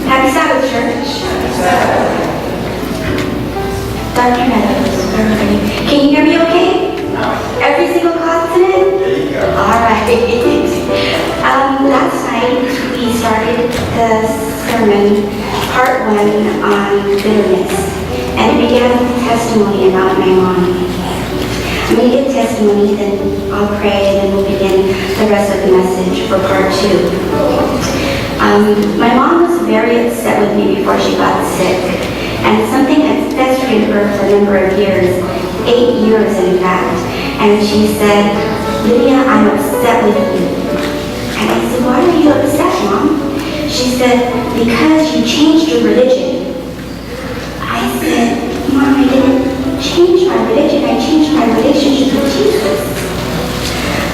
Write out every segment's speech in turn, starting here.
Happy Sabbath, church. Dr. Meadows, everybody. Can you hear me okay? Every single consonant? There you go. All right. Last night we started the sermon, part 1 on bitterness, and it began with a testimony about my mom. I'm going to give testimony, then I'll pray, and then we'll begin the rest of the message for part 2. My mom was very upset with me before she got sick, and something had festered in her for a number of years, 8 years in fact, and she said, "Lydia, I'm upset with you." And I said, "Why are you upset, Mom?" She said, "Because you changed your religion." I said, "Mom, I didn't change my religion, I changed my relationship with Jesus."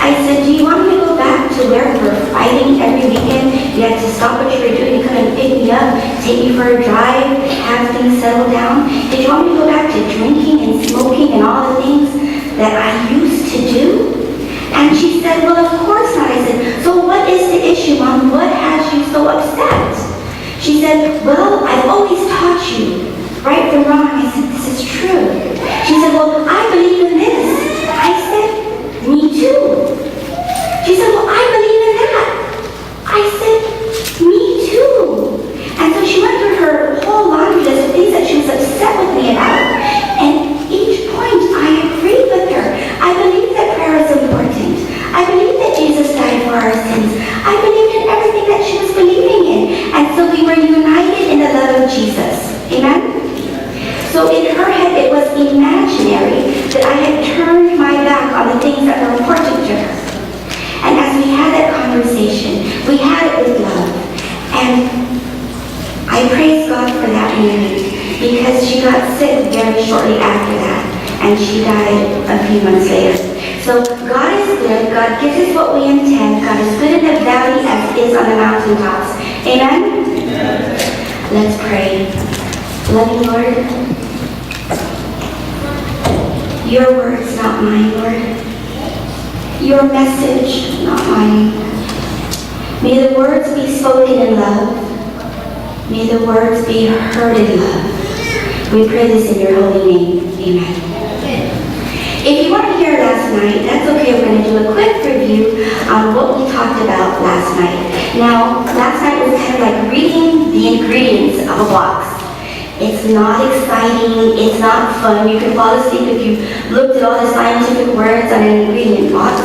I said, "Do you want me to go back to where we were fighting every weekend? You had to stop what you were doing to come and pick me up, take me for a drive, have things settle down? Did you want me to go back to drinking and smoking and all the things that I used to do?" And she said, "Well, of course not." I said, "So what is the issue, Mom? What has you so upset?" She said, "Well, I've always taught you right from wrong." I said, "This is true." She said, "Well, I believe in this." I said, "Me too." She said, "Well, I believe in that." I said, "Me too." And so she went through her whole laundry list of things that she was upset with me about. And each point I agreed with her. I believe that prayer is important. I believe that Jesus died for our sins. I believed in everything that she was believing in. And so we were united in the love of Jesus. Amen? So in her head, it was imaginary that I had turned my back on the things that were important to her. And as we had that conversation, we had it with love. And I praise God for that meeting, because she got sick very shortly after that, and she died a few months later. So God is good. God gives us what we intend. God is good in the valley as is on the mountaintops. Amen? Amen. Let's pray. Loving Lord, your words, not mine, Lord. Your message, not mine. May the words be spoken in love. May the words be heard in love. We pray this in your holy name. Amen. If you weren't here last night, that's okay. We're going to do a quick review on what we talked about last night. Now, last night was kind of like reading the ingredients of a box. It's not exciting, it's not fun. You can fall asleep if you looked at all the scientific words on an ingredient box.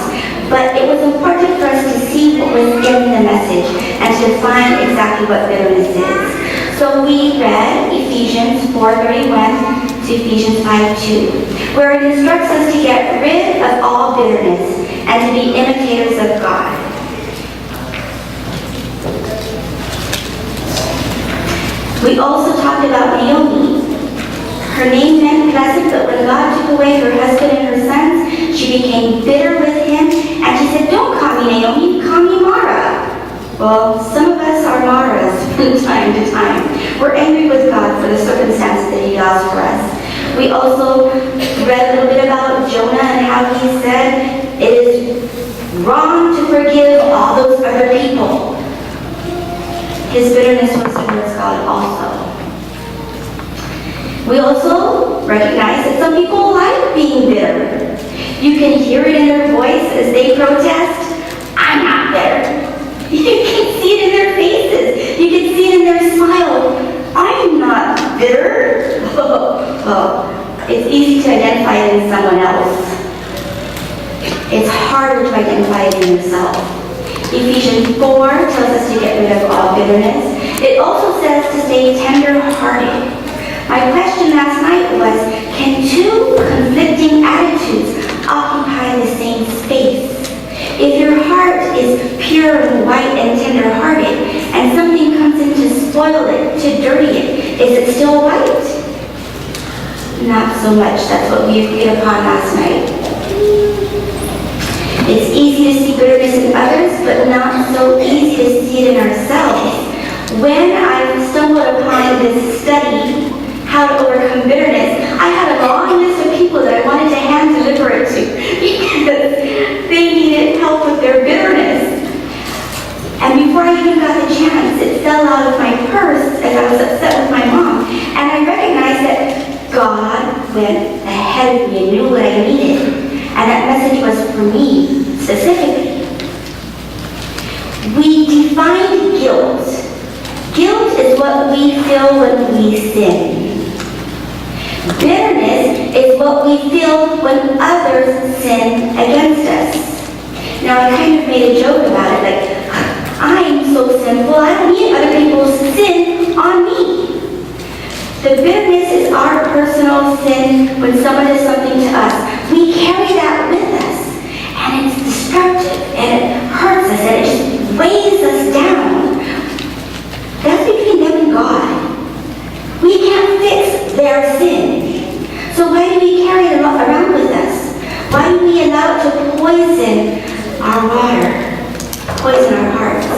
But it was important for us to see what was in the message and to define exactly what bitterness is. So we read Ephesians 4:31 to Ephesians 5:2, where it instructs us to get rid of all bitterness and to be imitators of God. We also talked about Naomi. Her name meant pleasant, but when God took away her husband and her sons, she became bitter with him, and she said, "Don't call me Naomi, call me Mara." Well, some of us are Maras from time to time. We're angry with God for the circumstances that he allows for us. We also read a little bit about Jonah and how he said it is wrong to forgive all those other people. His bitterness was towards God also. We also recognize that some people like being bitter. You can hear it in their voice as they protest. "I'm not bitter." You can see it in their faces. You can see it in their smile. "I'm not bitter." Well, it's easy to identify it in someone else. It's harder to identify it in yourself. Ephesians 4 tells us to get rid of all bitterness. It also says to stay tender-hearted. My question last night was, can two conflicting attitudes occupy the same space? If your heart is pure and white and tender-hearted, and something comes in to spoil it, to dirty it, is it still white? Not so much. That's what we agreed upon last night. It's easy to see bitterness in others, but not so easy to see it in ourselves. When I stumbled upon this study, How to Overcome Bitterness, I had a long list of people that I wanted to hand deliver it to because they needed help with their bitterness. And before I even got the chance, it fell out of my purse We defined guilt. Guilt is what we feel when we sin. Bitterness is what we feel when others sin against us. Now, I kind of made a joke about it, like, I'm so sinful, I don't need other people's sin on me. The bitterness is our personal sin when someone does something to us. We carry that with us, and it's destructive, and it hurts us, and it just weighs us down. That's between them and God. We can't fix their sin. So why do we carry it around with us? Why do we allow it to poison our water, poison our hearts?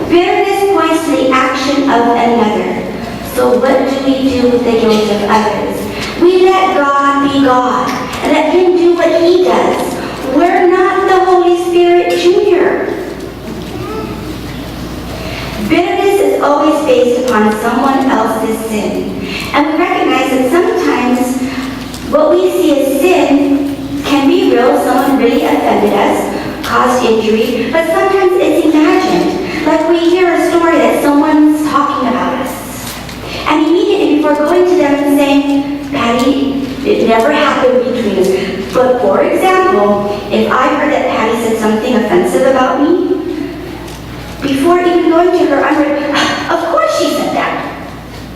Bitterness points to the action of another. So what do we do with the guilt of others? We let God be God and let Him do what He does. We're not the Holy Spirit Jr. Bitterness is always based upon someone else's sin. And we recognize that sometimes what we see as sin can be real. Someone really offended us, caused injury, but sometimes it's imagined. Like we hear a story that someone's talking about us. And immediately before going to them and saying, Patty, it never happened between us. But for example, if I heard that Patty said something offensive about me, before even going to her, I'm like, of course she said that.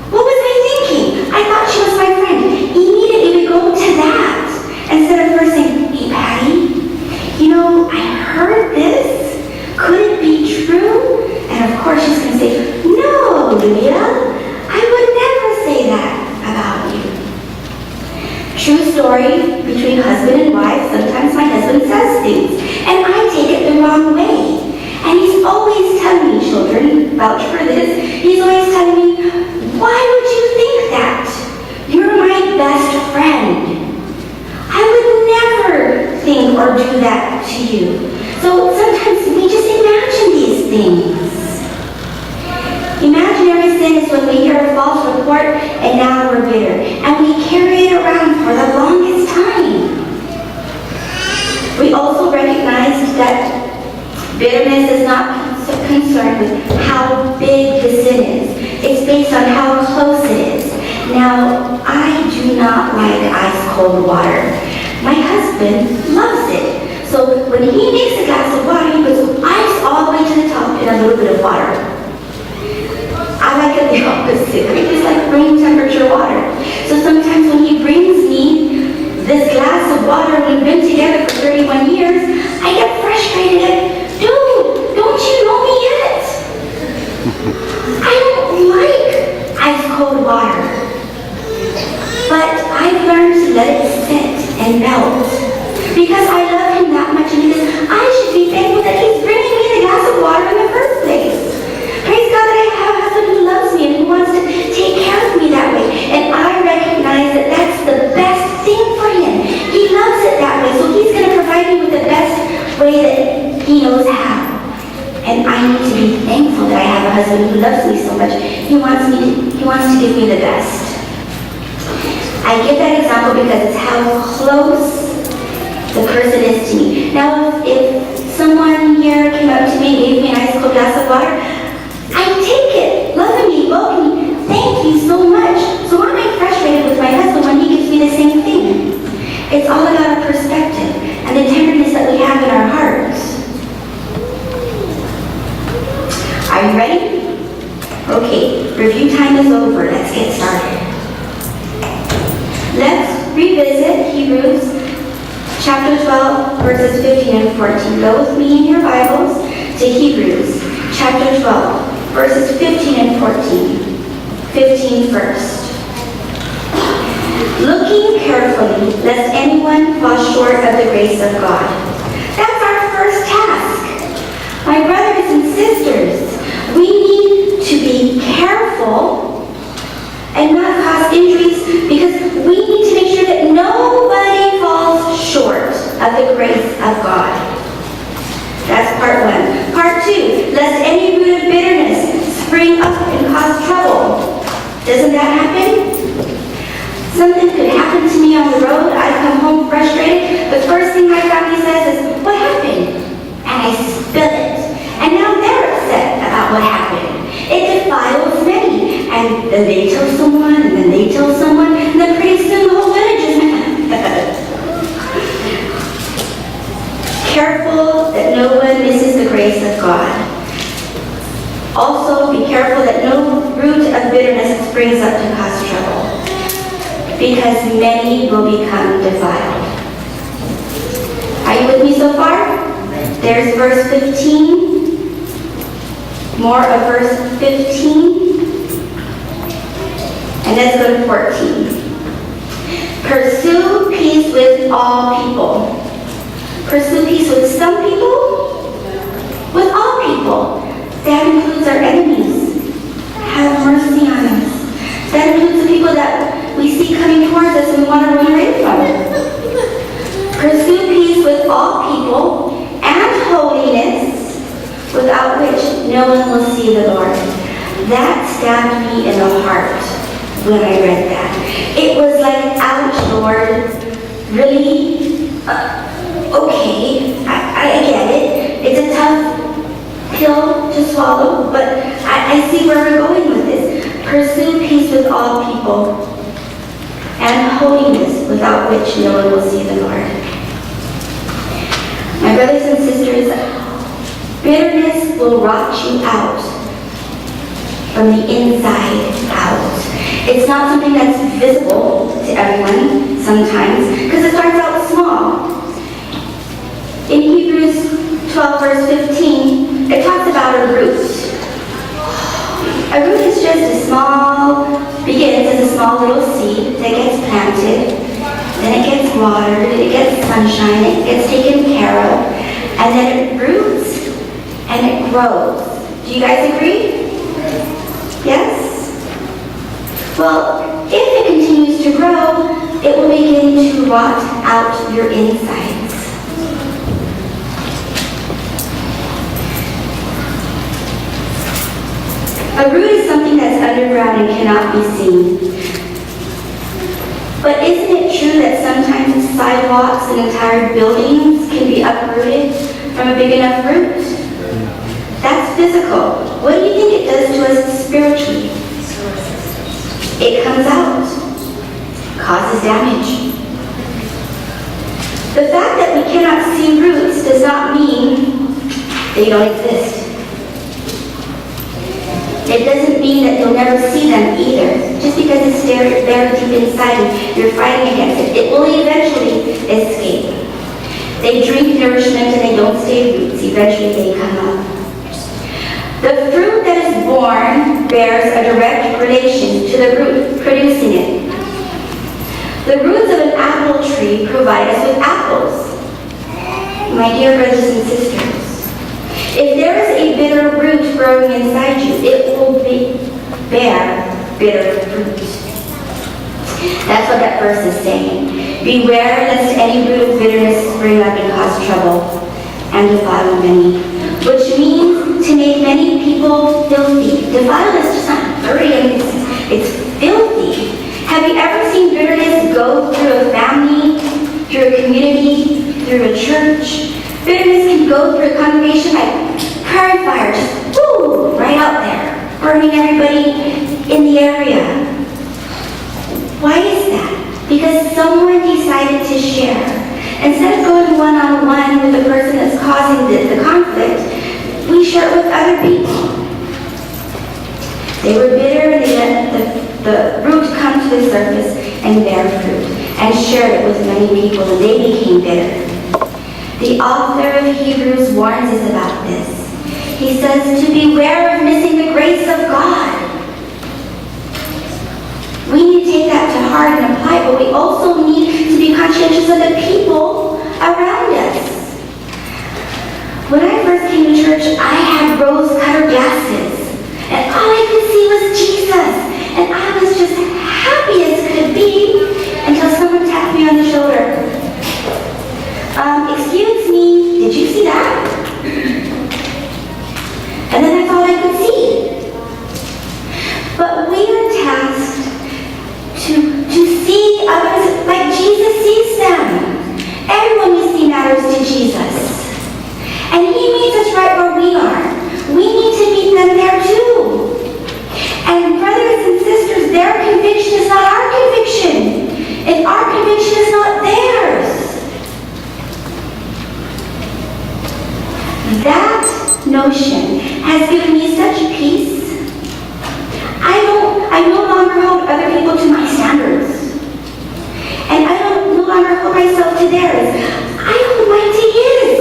What was I thinking? I thought she was my friend. Immediately we go to that. Instead of first saying, hey Patty, you know, I heard this. Could it be true? And of course she's going to say, no, Lydia, I would never say that about you. True story between husband and wife. Sometimes my husband says things, and I take it the wrong way. And he's always telling me, children, vouch for this, he's always telling me, why would you think that? You're my best friend. I would never think or do that to you. So sometimes we just imagine these things. Imaginary sin is when we hear a false report and now we're bitter. And we carry it around for the longest time. We also recognize that bitterness is not concerned with how big the sin is. It's based on how close it is. Now, I do not like ice cold water. My husband loves it. So when he makes a glass of water, he puts ice all the way to the top and a little bit of water. I like it the opposite. I just like room temperature water. So sometimes when he brings me this glass of water, we've been together for 31 years, I get frustrated. Like, dude, don't you know me yet? I don't like ice cold water. But I've learned to let it sit and melt. Because I love him that much, and because I should be thankful that he's bringing me the glass of water in the first place. Praise God that I have a husband who loves me and who wants to take care of me that way. And I recognize that that's the best thing for him. He loves it that way, so he's going to provide me with the best way that he knows how. And I need to be thankful that I have a husband who loves me so much. He wants to give me the best. I give that example because it's how close the person is to me. Now, if someone here came up to me and gave me an ice cold glass of water, I take it, lovingly, welcoming, thank you so much. So why am I frustrated with my husband when he gives me the same thing? It's all about our perspective and the tenderness that we have in our hearts. Are you ready? Okay, review time is over. Let's get started. Let's revisit Hebrews chapter 12, verses 15 and 14. Go with me in your Bibles to Hebrews chapter 12, verses 15 and 14. 15 first. Looking carefully, lest anyone fall short of the grace of God. That's our first task. My brothers and sisters, we need to be careful and not cause injuries, because we need to make sure that nobody falls short of the grace of God. That's part one. Part two, lest any root of bitterness spring up and cause trouble. Doesn't that happen? Something could happen to me on the road. I come home frustrated. The first thing my family says is, what happened? And I spill it. And now they're what happened. It defiles many. And then they tell someone, and then they tell someone, and then pretty soon the whole village is mad. Careful that no one misses the grace of God. Also, be careful that no root of bitterness springs up to cause trouble, because many will become defiled. Are you with me so far? There's verse 15. More of verse 15. And let's go to 14. Pursue peace with all people. Pursue peace with some people, with all people. That includes our enemies. Have mercy on us. That includes the people that we see coming towards us and we want to run away from. Pursue peace with all people and holiness, without which no one will see the Lord. That stabbed me in the heart when I read that. It was like, ouch, Lord. Really? Okay, I get it. It's a tough pill to swallow, but I see where we're going with this. Pursue peace with all people and holiness, without which no one will see the Lord. My brothers and sisters, bitterness will rot you out from the inside out. It's not something that's visible to everyone sometimes, because it starts out small. In Hebrews 12, verse 15, it talks about a root. A root is just begins as a small little seed that gets planted, then it gets watered, it gets sunshine, it gets taken care of, and then it roots and it grows. Do you guys agree? Yes? Well, if it continues to grow, it will begin to rot out your insides. A root is something that's underground and cannot be seen. But isn't it true that sometimes sidewalks and entire buildings can be uprooted from a big enough root? That's physical. What do you think it does to us spiritually? It comes out, causes damage. The fact that we cannot see roots does not mean they don't exist. It doesn't mean that you'll never see them either. Just because it's there deep inside and you're fighting against it, it will eventually escape. They drink nourishment and they don't stay roots. Eventually they come up. The fruit that is born bears a direct relation to the root producing it. The roots of an apple tree provide us with apples. My dear brothers and sisters, if there is a bitter root growing inside you, it will bear bitter fruit. That's what that verse is saying. Beware lest any root of bitterness spring up and cause trouble and defile many, which means to make many people filthy. Defile is just not dirty, it's filthy. Have you ever seen bitterness go through a family, through a community, through a church? Bitterness can go through a congregation like prairie fire, just woo, right out there, burning everybody in the area. Why is that? Because someone decided to share. Instead of going one-on-one with the person that's causing the conflict, we share it with other people. They were bitter and they let the root come to the surface and bear fruit, and shared it with many people, and they became bitter. The author of Hebrews warns us about this. He says to beware of missing the grace of God. We need to take that to heart and apply it, but we also need to be conscientious of the people around us. When I first came to church, I had rose-colored glasses, and all I could see was Jesus, and I was just happy as could be until someone tapped me on the shoulder. Excuse me, did you see that? And then that's all I could see. But we are tasked to see others like Jesus sees them. Everyone we see matters to Jesus. And he meets us right where we are. We need to meet them there. conviction is not our conviction, if our conviction is not theirs. That notion has given me such peace. I no longer hold other people to my standards. And I no longer hold myself to theirs. I hold mine to his.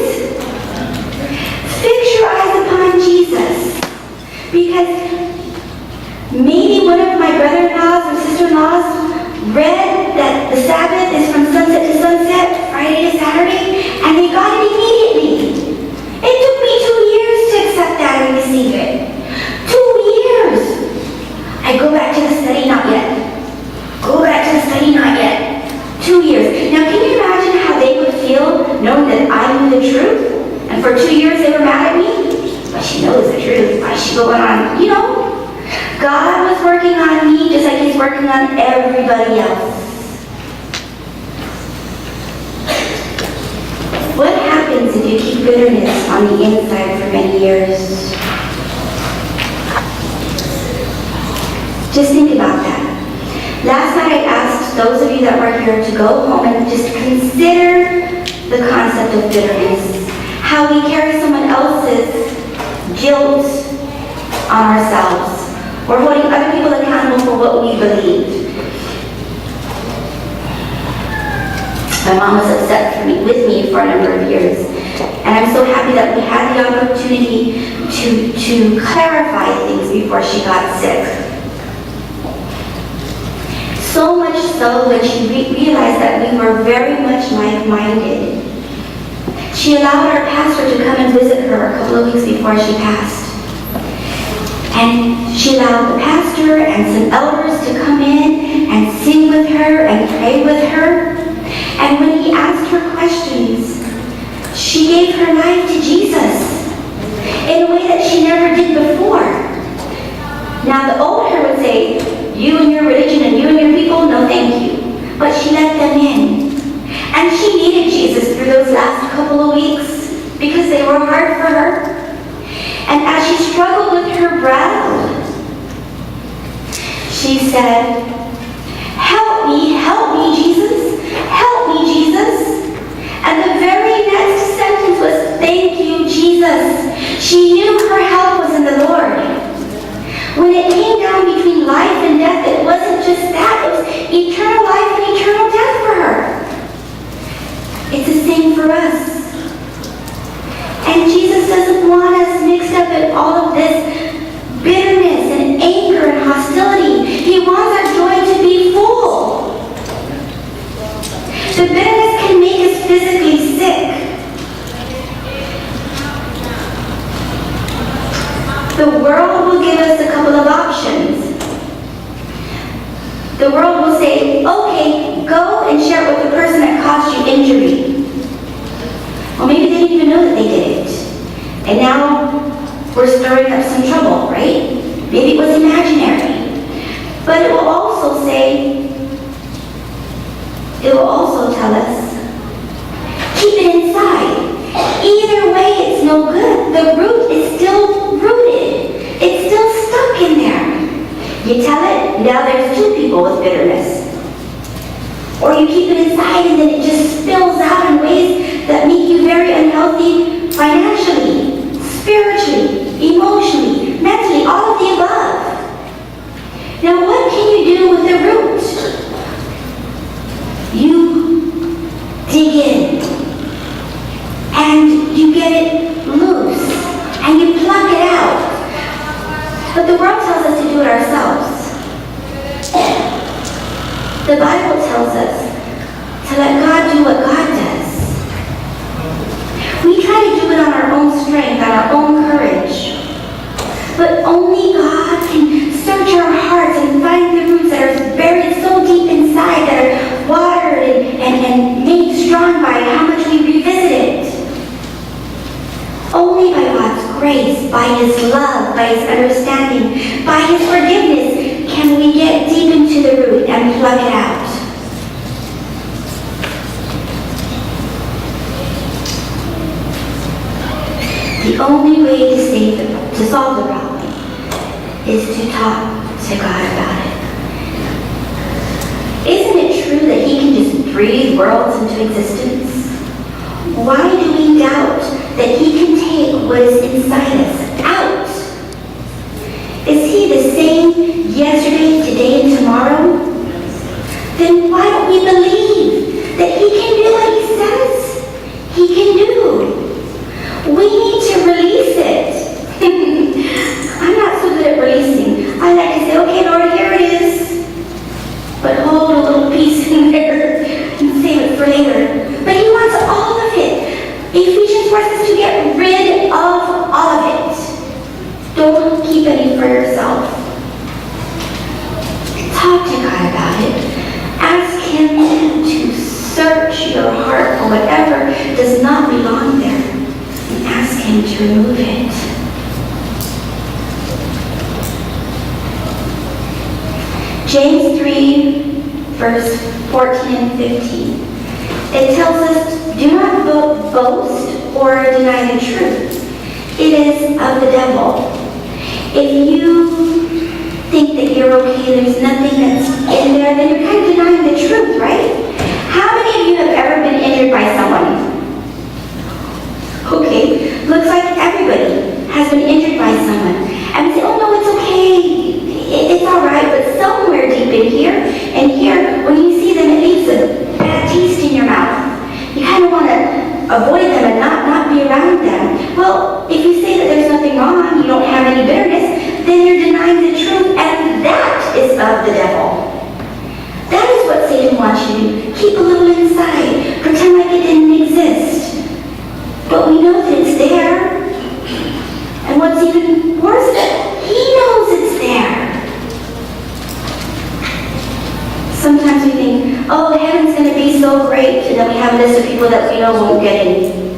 Fix your eyes upon Jesus. Because maybe one of my brother-in-laws or sister-in-laws read that the Sabbath is from sunset to sunset, Friday to Saturday, and they got it immediately. It took me 2 years to accept that and receive it. 2 years. I go back to the study, not yet. Go back to the study, not yet. 2 years. Now, can you imagine how they would feel knowing that I knew the truth? And for 2 years they were mad at me? But she knows the truth. Why is she going on? You know, God was working on me just like he's working on everybody else. What happens if you keep bitterness on the inside for many years? Just think about that. Last night I asked those of you that were here to go home and just consider the concept of bitterness. How we carry someone else's guilt on ourselves. We're holding other people accountable for what we believe. My mom was upset with me for a number of years. And I'm so happy that we had the opportunity to clarify things before she got sick. So much so when she realized that we were very much like-minded. She allowed our pastor to come and visit her a couple of weeks before she passed. And she allowed the pastor and some elders to come in and sing with her and pray with her. And when he asked her questions, she gave her life to Jesus in a way that she never did before. Now the old her would say, you and your religion and you and your people, no thank you. But she let them in. And she needed Jesus through those last couple of weeks because they were hard for her. And as she struggled with her breath, she said, help me, Jesus, help me, Jesus. And the very next sentence was, thank you, Jesus. She knew her help was in the Lord. When it came down between life and death, it wasn't just that, it was eternal life and eternal death for her. It's the same for us. And Jesus doesn't want us mixed up in all of this bitterness and anger and hostility. He wants our joy to be full. The bitterness can make us physically sick. The world will give us a couple of options. The world will say, okay, go and share it with the person that caused you injury. Well, maybe they didn't even know that they did it. And now we're stirring up some trouble, right? Maybe it was imaginary. But it will also tell us, keep it inside. Either way, it's no good. The root is still rooted. It's still stuck in there. You tell it, now there's two people with bitterness. Or you keep it inside and then it just spills out in ways that make you very unhealthy financially, spiritually, emotionally, mentally, all of the above. Now what can you do with the root? You dig in and you get it loose and you pluck it out. But the world tells us to do it ourselves. The Bible tells us to let God do what God does. We try to do it on our own strength, on our own courage. But only God can search our hearts and find the roots that are buried so deep inside, that are watered and made strong by how much we revisit it. Only by God's grace, by His love, by His understanding, by His forgiveness, can we get deep into the root and plug it out. The only way to solve the problem is to talk to God about it. true that he can just breathe worlds into existence? Why do we doubt that he can take what is inside us out? Is he the same yesterday, today, and tomorrow? Then why don't we believe that he can do what he says he can do? We need to release it. I'm not so good at releasing. I like to say, okay, Lord, here it is. But hold a little piece in there and save it for later. But he wants all of it. Ephesians wants us to get rid of all of it. Don't keep any for yourself. Talk to God about it. Ask him to search your heart for whatever does not belong there. And ask him to remove it. James 3, verse 14 and 15. It tells us, do not boast or deny the truth. It is of the devil. If you think that you're okay, there's nothing that's in there, then you're kind of denying the truth, right? How many of you have ever been injured by someone? Okay, looks like everybody has been injured by someone. And we say, oh no, it's okay. It's all right, but somewhere deep in here, and here, when you see them, it leaves a bad taste in your mouth. You kind of want to avoid them and not be around them. Well, if you say that there's nothing wrong, you don't have any bitterness, then you're denying the truth, and that is of the devil. That is what Satan wants you to do. Keep a little inside. Pretend like it didn't exist. But we know that it's there. And what's even worse, he knows it's there. Sometimes we think, oh, heaven's going to be so great, and then we have a list of people that we know won't get in.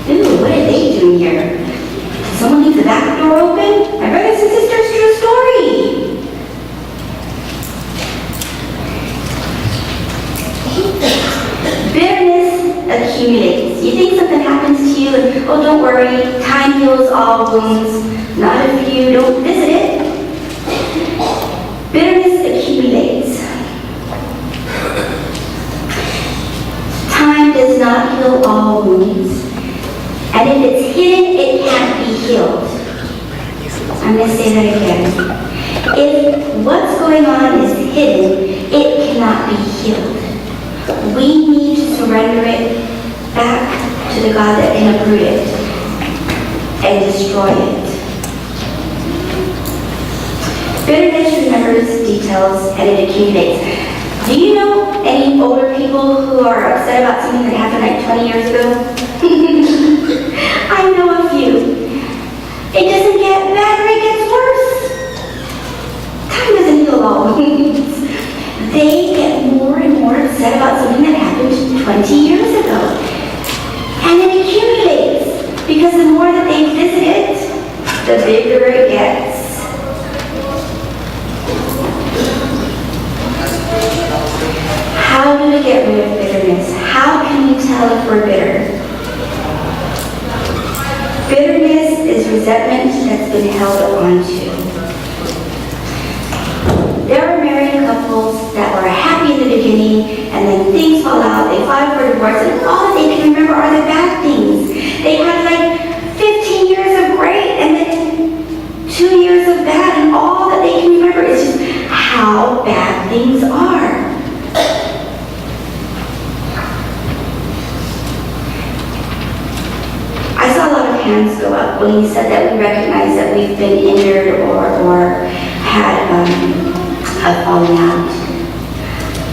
Ooh, what are they doing here? Did someone leave the back door open? My brothers and sisters, true story. Bitterness accumulates. You think something happens to you, and oh, don't worry, time heals all wounds. Not if you don't visit it. Bitterness accumulates. Time does not heal all wounds. And if it's hidden, it can't be healed. I'm going to say that again. If what's going on is hidden, it cannot be healed. We need to surrender it back to the God that can uproot it and destroy it. Bitterness remembers details and it accumulates. Do you know any older people who are upset about something that happened like 20 years ago? I know a few. It doesn't get better, it gets worse. Time doesn't heal all wounds. They get more and more upset about something that happened 20 years ago. And it accumulates because the more that they visit it, the bigger it gets. How do we get rid of bitterness? How can we tell if we're bitter? Bitterness is resentment that's been held onto. There are married couples that were happy in the beginning, and then things fall out, they file for divorce, and all they can remember are the bad things. They had like 15 years of great, and then 2 years of bad, and all that they can remember is just how bad things are. I saw a lot of hands go up when you said that we recognize that we've been injured or had a falling out.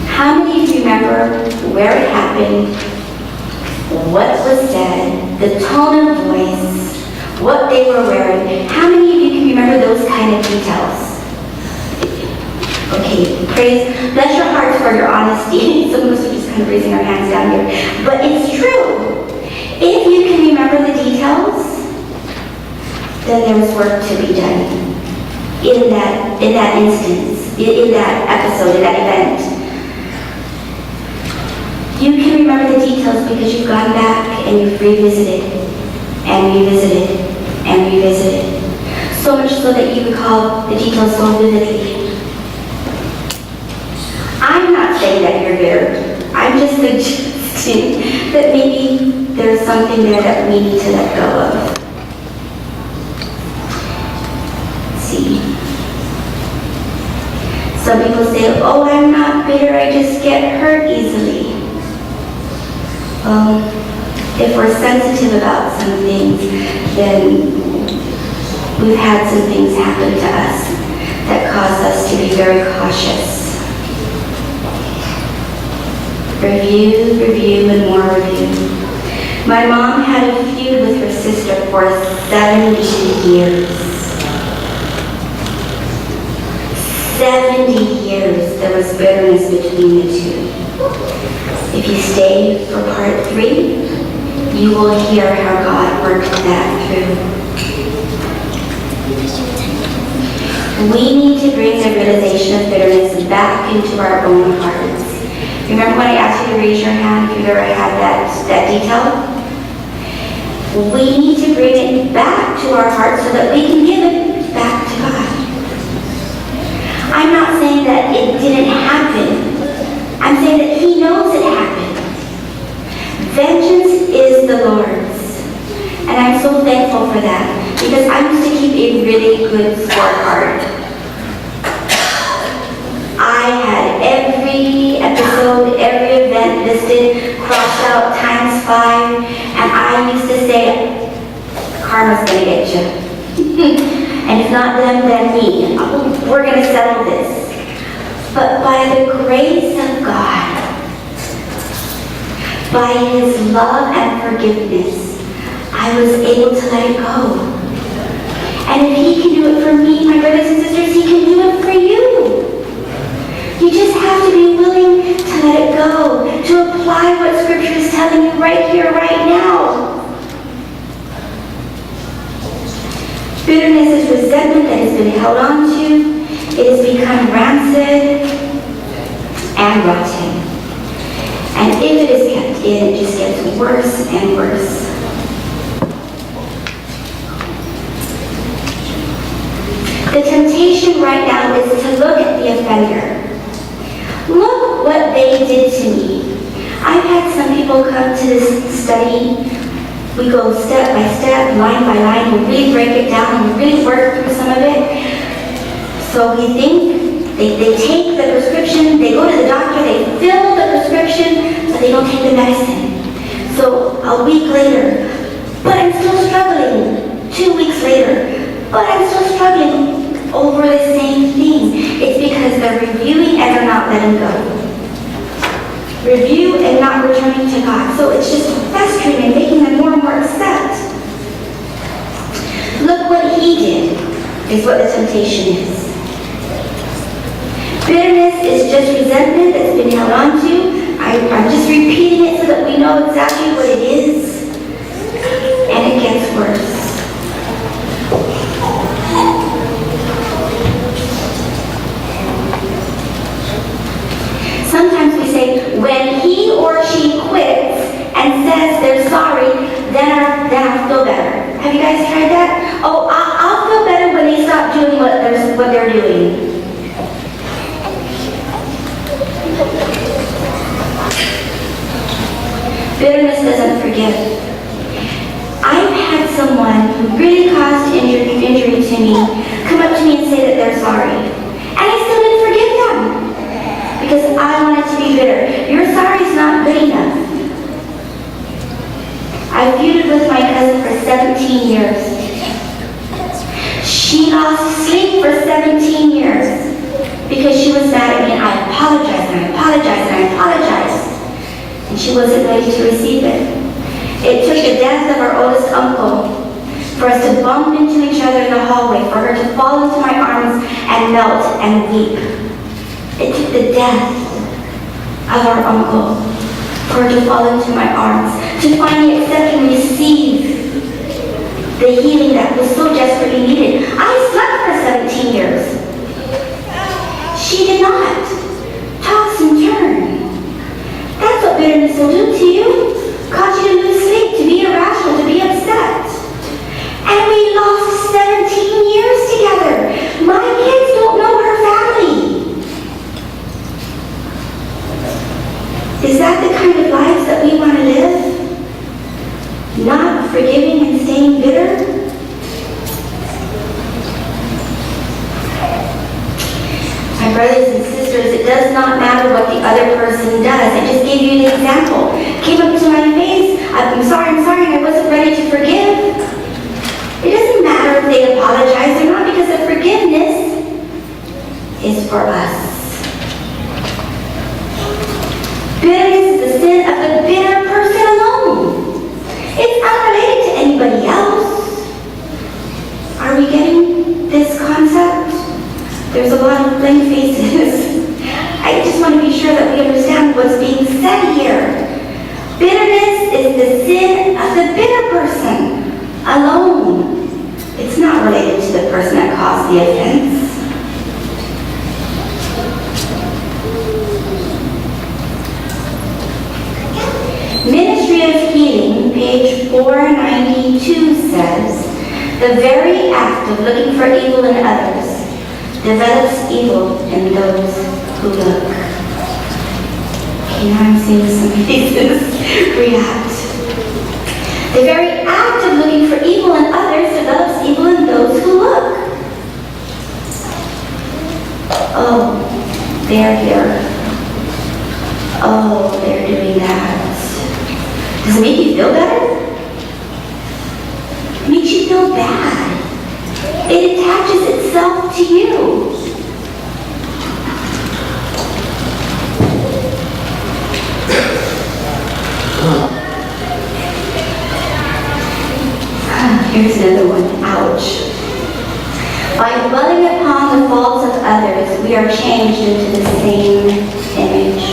How many of you remember where it happened, what was said, the tone of voice, what they were wearing? How many of you can remember those kind of details? Okay, bless your hearts for your honesty. Some of us are just kind of raising our hands down here. But it's true. If you can remember the details, then there's work to be done in that instance, in that episode, in that event. You can remember the details because you've gone back and you've revisited and revisited and revisited. So much so that you recall the details so vividly. I'm not saying bitter. I'm just suggesting that maybe there's something there that we need to let go of. Let's see. Some people say, oh, I'm not bitter, I just get hurt easily. Well, if we're sensitive about some things, then we've had some things happen to us that cause us to be very cautious. Review, and more review. My mom had a feud with her sister for 70 years. 70 years there was bitterness between the two. If you stay for part 3, you will hear how God worked that through. We need to bring the realization of bitterness back into our own hearts. Remember when I asked you to raise your hand if you've ever had that detail? We need to bring it back to our hearts so that we can give it back to God. I'm not saying that it didn't happen. I'm saying that He knows it happened. Vengeance is the Lord's. And I'm so thankful for that, because I used to keep a really good scorecard. I had every episode, every event listed, crossed out ×5, and I used to say, karma's gonna get you. And if not them, then me. We're gonna settle this. But by the grace of God, by His love and forgiveness, I was able to let it go. And if He can do it for me, my brothers and sisters, He can do it for you. You just have to be willing to let it go, to apply what Scripture is telling you right here, right now. Bitterness is resentment that has been held on to. It has become rancid and rotten. And if it is kept in, it just gets worse and worse. The temptation right now is to look at the offender. Look what they did to me. I've had some people come to this study. We go step by step, line by line, we really break it down, and we really work through some of it. So we think, they take the prescription, they go to the doctor, they fill the prescription, but they don't take the medicine. So a week later, but I'm still struggling. 2 weeks later, but I'm still struggling over the same thing. It's because they're reviewing and they're not letting go. Review and not returning to God. So it's just festering and making them more and more upset. Look what He did, is what the temptation is. Bitterness is just resentment that's been held on to. I'm just repeating it so that we know exactly what it is. And it gets worse. Sometimes we say, when he or she quits and says they're sorry, then I'll feel better. Have you guys tried that? Oh, I'll feel better when they stop doing what they're doing. Bitterness doesn't forgive. I've had someone who really caused injury to me come up to me and say that they're sorry. And I still didn't forgive them. Because I wanted to be bitter. Your sorry is not good enough. I feuded with my cousin for 17 years. She lost sleep for 17 years because she was mad at me, and I apologized and I apologized and I apologized. And she wasn't ready to receive it. It took the death of our oldest uncle for us to bump into each other in the hallway, for her to fall into my arms and melt and weep. It took the death of our uncle for her to fall into my arms, to finally accept and receive the healing that was so desperately needed. I slept for 17 years. She did not. Toss and turn. That's what bitterness will do to you. Cause you to lose sleep, to be irrational, to be upset. And we lost 17 years together. My kids don't know her family. matter what the other person does. I just gave you an example. Came up to my face, I'm sorry, and I wasn't ready to forgive. It doesn't matter if they apologize or not, because the forgiveness is for us. Bitterness is the sin of the bitter person alone. It's unrelated to anybody else. Are we getting this concept? There's a lot of blank faces. I just want to be sure that we understand what's being said here. Bitterness is the sin of the bitter person alone. It's not related to the person that caused the offense. Ministry of Healing, page 492 says, the very act of looking for evil in others develops evil in those who look. Okay, now I'm seeing some faces react. The very act of looking for evil in others develops evil in those who look. Oh, they're here. Oh, they're doing that. Does it make you feel better? It makes you feel bad. It attaches itself to you. Here's another one. Ouch. By dwelling upon the faults of others, we are changed into the same image.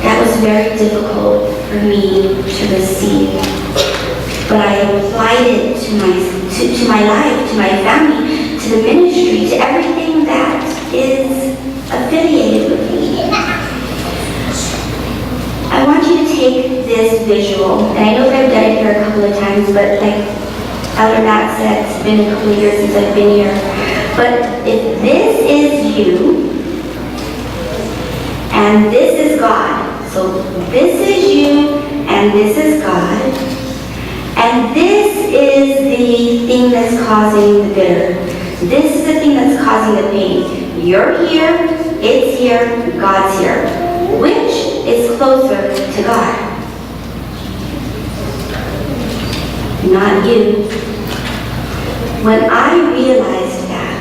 That was very difficult for me to receive, but I applied it to my life, to my family, to the ministry, to everything that is affiliated with me. I want you to take this visual, and I know that I've done it here a couple of times, but like Elder Matt said, it's been a couple of years since I've been here. But if this is you, and this is God, so this is you, and this is God, and this is the thing that's causing the bitter. This is the thing that's causing the pain. You're here, it's here, God's here. Which is closer to God? Not you. When I realized that,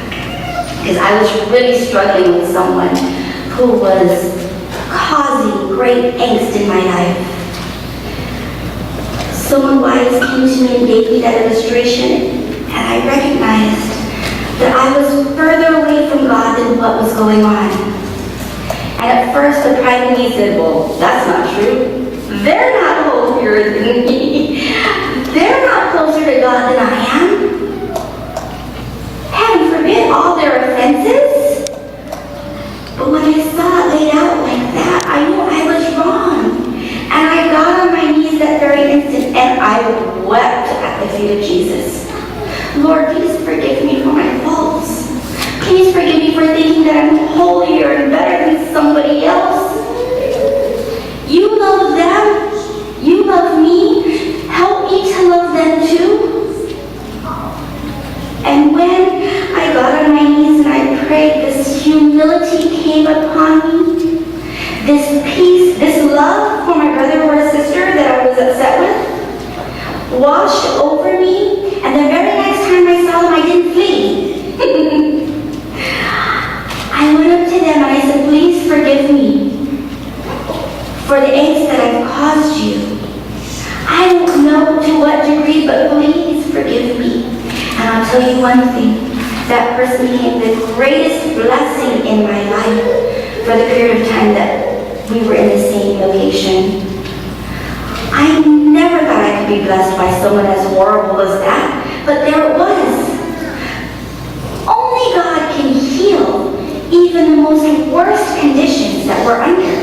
because I was really struggling with someone who was causing great angst in my life, someone wise came to me and gave me that illustration, and I recognized that I was further away from God than what was going on. And at first the pride in me said, well, that's not true. They're not holier than me. They're not closer to God than I am. Heaven forbid all their offenses. But when I saw it laid out like that, I knew I was wrong. And I got on my knees that very instant and I wept at the feet of Jesus. Lord, please forgive me for my faults. Please forgive me for thinking that I'm holier and better than somebody else. You love them. You love me. Help me to love them too. And when I got on my knees and I prayed, this humility came upon me. This peace, this love for my brother or sister that I was upset with, washed over me. And the very next time I saw them, I didn't flee. I went up to them and I said, please forgive me for the angst that I've caused you. I don't know to what degree, but please forgive me. And I'll tell you one thing, that person became the greatest blessing in my life for the period of time that we were in the same location. I never thought I could be blessed by someone as horrible as that, but there it was. Only God can heal even the most worst conditions that we're under.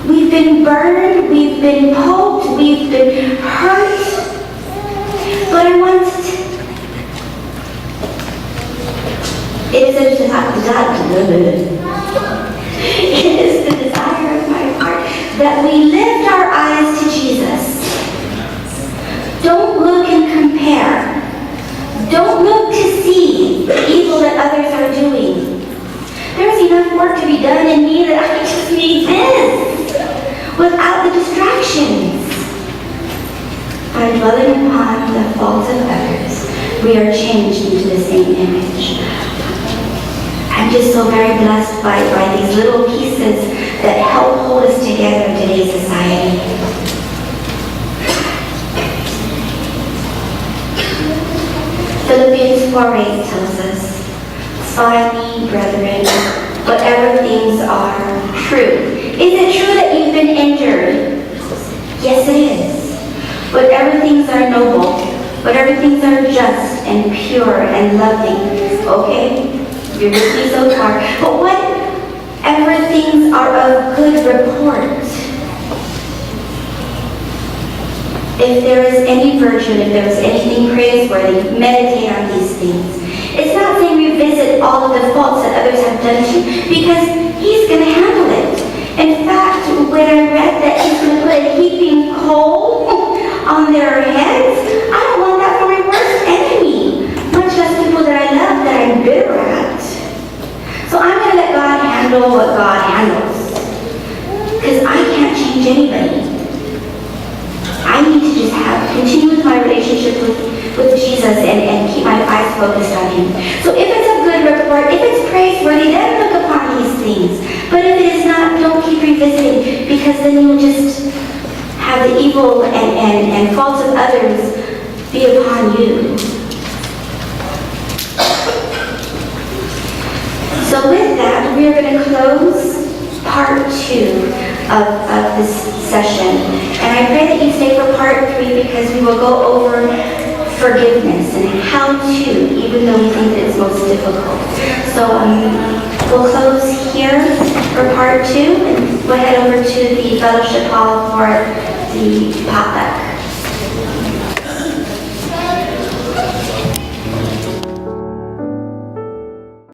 We've been burned, we've been poked, we've been hurt. But I want it is the desire of my heart that we lift our eyes to Jesus. Don't look and compare. Don't look to see the evil that others are doing. There's enough work to be done in me that I just need this without the distractions. By dwelling upon the faults of others, we are changed into the same image. I'm just so very blessed by these little pieces that help hold us together in today's society. Philippians 4:8 tells us, finally, brethren, whatever things are true. Is it true that you've been injured? Yes, it is. Whatever things are noble, whatever things are just and pure and loving. Okay, you're with me so far. But whatever things are of good report. If there is any virtue, if there is anything praiseworthy, meditate on these things. It's not saying revisit all of the faults that others have done to you, because He's going to handle it. In fact, when I read that He's going to put a heaping coal on their heads, I don't want that for my worst enemy, much less people that I love that I'm bitter at. So I'm going to let God handle what God handles, because I can't change anybody. I need to just continue with my relationship with Jesus and keep my eyes focused on Him. So if it's a good report, if it's praiseworthy, then look upon these things. But if it is not, don't keep revisiting, because then you'll just have the evil and faults of others be upon you. So with that, we are going to close part 2 of this session. And I pray that you stay for part 3, because we will go over forgiveness and how to, even though we think that it's most difficult. So we'll close here for part 2, and we'll head over to the fellowship hall for the potluck.